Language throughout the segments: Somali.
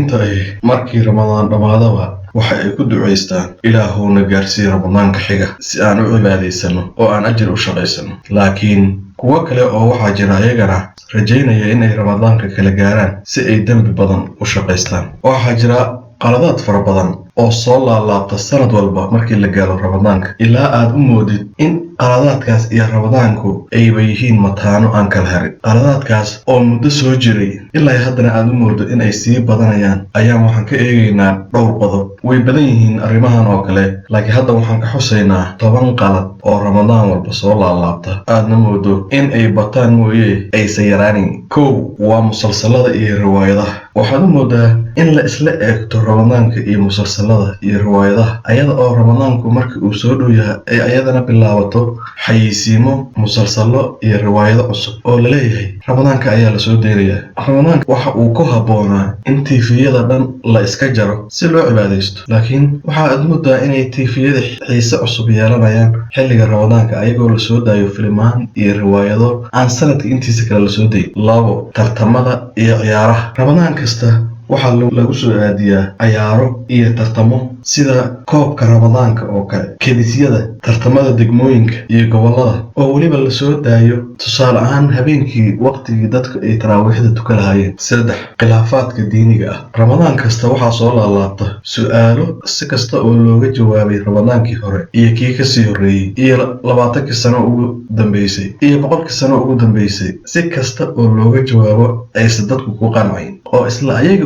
muslimiinta markii Ramadaan dhamaadaba waxa ay ku duceystaan Ilaahuna gaarsii Ramadaanka xiga si aan u cibaadaysano oo aan ajir u shaqaysano. Laakiin kuwa kale oo waxa jira ayagana rajaynaya in ay Ramadaanka kala gaaraan si ay dambi badan u shaqaystaan. Waxa jira qaladaad fara badan oo soo laalaabta sanad walba markii la gaaro Ramadaanka ilaa aad u moodid in qaladaadkaas iyo Ramadaanku ay yihiin mataano aan kala harin. Qaladaadkaas oo muddo soo jiray ilaa haddana aad u moodo in ay sii badanayaan ayaan waxaan ka eegaynaa dhowr qodob. Way badan yihiin arrimahan oo kale, laakiin hadda waxaan ka xusaynaa 10 qalad oo Ramadaan walba soo laalaabta aadna moodo in ay bataan mooyee aysan yaraanin. Kow waa musalsalada iyo riwaayadaha. waxaad u moodaa in la isla eegto Ramadaanka iyo musalsalada iyo riwaayadaha ayada oo Ramadaanku markii uu soo dhow yahay ay ayadana bilaabato xayisiimo musalsalo iyo riwaayado cusub oo la leeyahay Ramadaanka ayaa la soo deerayaa. Ramadaanka waxa uu ku haboonaa in TV-yada dhan la iska jaro si loo cibaadaysto, laakiin waxaad moodaa inay TV-yada xiise cusub yeelanayaan xilliga Ramadaanka ayagoo la soo daayo filimaan iyo riwaayado aan sanadka intiisa kale la soo dayin. Labo, tartamada iyo ciyaaraha. Ramadaan kasta waxaa lagu soo aadiyaa ciyaaro iyo tartamo sida koobka Ramadaanka oo kale, kedisyada, tartamada degmooyinka iyo gobolada oo waliba la soo daayo tusaale ahaan habeenkii waqtigii dadku ay taraawiixda tukanayeen. Saddex, khilaafaadka diiniga ah. Ramadaan kasta waxaa soo laalaabta su'aalo si kasta oo looga jawaabay Ramadaankii hore iyo kii ka sii horeeyay iyo 20 sano ugu dambeysay iyo 100 sano ugu dambeysay, si kasta oo looga jawaabo aysan dadku ku qancin oo isla ayaga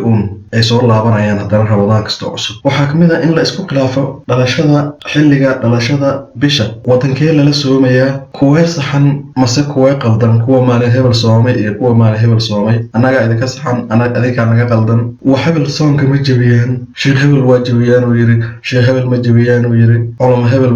ay soo laabanayaan haddana Ramadaan kasta cusub. Waxaa kamid ah in la isku khilaafo dhalashada, xilliga dhalashada bisha, wadankee lala soomayaa, kuwee saxan mase kuwee qaldan, kuwa maalin hebel soomay iyo kuwa maalin hebel soomay, annaga idinka saxan adinka naga qaldan, waa hebel soonka ma jabiyaan, sheekh hebel waa jabiyaan uu yiri, sheekh hebel ma jabiyaan uu yiri, culamo hebel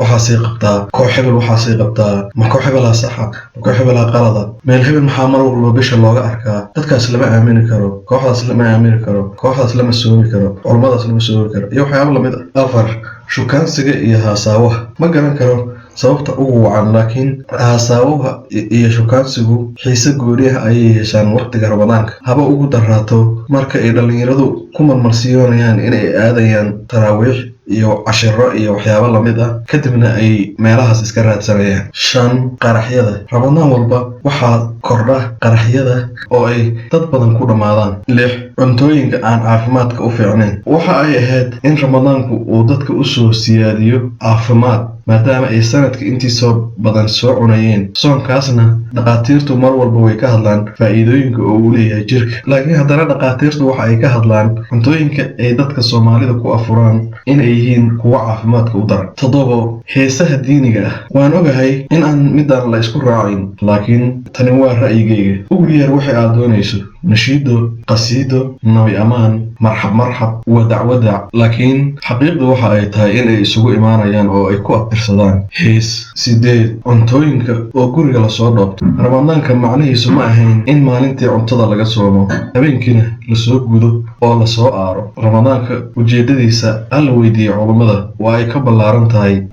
waxaa sii qabtaa, koox hebel waxaa sii qabtaa, ma koox hebelaa saxa, ma koox hebelaa qalada, meel hebel maxaa mar walba bisha looga arkaa, dadkaas lama aamini karo, kooxdaas lama aamini karo, kooxdaas lama soomi karo, culimadaas lama soomi karo iyo waxyaabo lamid ah. Afar, shukaansiga iyo haasaawaha. Ma garan karo sababta ugu wacan, laakiin haasaawaha iyo shukaansigu xiise gooni ah ayay yeeshaan waqtiga Ramadaanka, haba ugu daraato marka ay dhalinyaradu ku marmarsiyoonayaan inay aadayaan taraawiix iyo cashiro iyo waxyaabo lamid ah, kadibna ay meelahaas iska raadsanayaan. 5, qaraxyada. Ramadaan walba waxaa kordha qaraxyada oo ay dad badan ku dhamaadaan. 6, cuntooyinka aan caafimaadka u fiicnayn. Waxa ay ahayd in Ramadaanku uu dadka u soo siyaadiyo caafimaad maadaama ay sanadka intiisa badan soo cunayeen. Soonkaasna dhaqaatiirtu mar walba way ka hadlaan faa'iidooyinka uu leeyahay jirka, laakiin haddana dhaqaatiirtu waxa ay ka hadlaan cuntooyinka ay dadka Soomaalida ku afuraan inay yihiin kuwa caafimaadka u daran. 7, heesaha diiniga ah. Waan ogahay in aan midaan la isku raacin, laakiin tani waa ra'yigayga. Ugu yeer waxa aad doonayso: nashiido, qasiido, nabi amaan, marxab wadac, laakiin xaqiiqdu waxa ay tahay in ay isugu imaanayaan oo ay ku abtirsadaan hees. 8, cuntooyinka oo guriga la soo dhoobto. Ramadaanka macnihiisu ma ahayn in maalintii cuntada laga soomo, habeenkiina la soo gudo oo la soo aaro. Ramadaanka ujeedadiisa alla weydiiyay culimada waa ay ka ballaaran tahay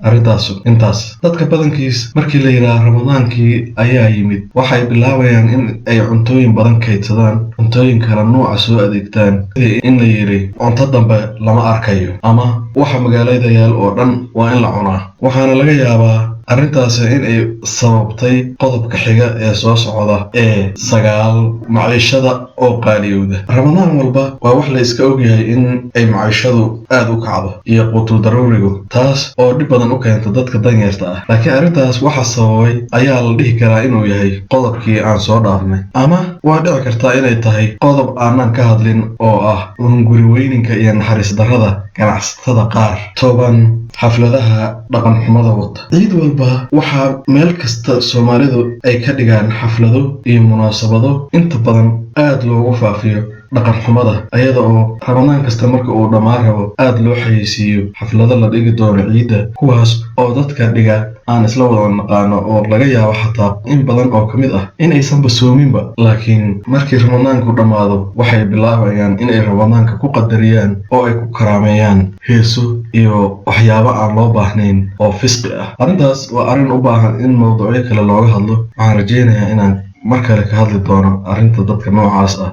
intaas. Dadka badankiis markii la yiraahdo Ramadaankii ayaa yimid, waxay bilaabayaan in ay cuntooyin badan kaydsadaan, cuntooyin kala nooca soo adeegtaan, sida in la yiri cunto dambe lama arkayo ama waxa magaalada yaal oo dhan waa in la cunaa. Waxaana laga yaabaa arrintaasi in ay sababtay qodobka xiga ee soo socda ee 9, maciishada oo qaaliyowda. Ramadaan walba waa wax la iska ogyahay in ay maciishadu aad u kacdo iyo qutul daruurigu, taas oo dhib badan u keenta dadka danyarta ah. Laakiin arrintaas waxa sababay ayaa la dhihi karaa inuu yahay qodobkii aan soo dhaafnay, ama waa dhici kartaa inay tahay qodob aanan ka hadlin oo ah guri weyninka iyo naxariis darrada ganacsatada qaar. 10, xafladaha dhaqan xumada wata. Ciid walba waxaa meel kasta Soomaalidu ay ka dhigaan xaflado iyo munaasabado inta badan aad loogu faafiyo dhaqan xumada, ayada oo Ramadaan kasta marka uu dhammaan rabo aad loo xayeysiiyo xaflado la dhigi doono ciidda, kuwaas oo dadka dhiga aan isla wada naqaano oo laga yaabo xataa in badan oo kamid ah in aysanba soominba, laakiin markii Ramadaanku dhammaado waxay bilaabayaan in ay Ramadaanka ku qadariyaan oo ay ku karaameeyaan heeso iyo waxyaabo aan loo baahnayn oo fisqi ah. Arrintaas waa arrin u baahan in mowduucyo kale looga hadlo. Waxaan rajaynayaa inaan mar kale ka hadli doono arrinta dadka noocaas ah.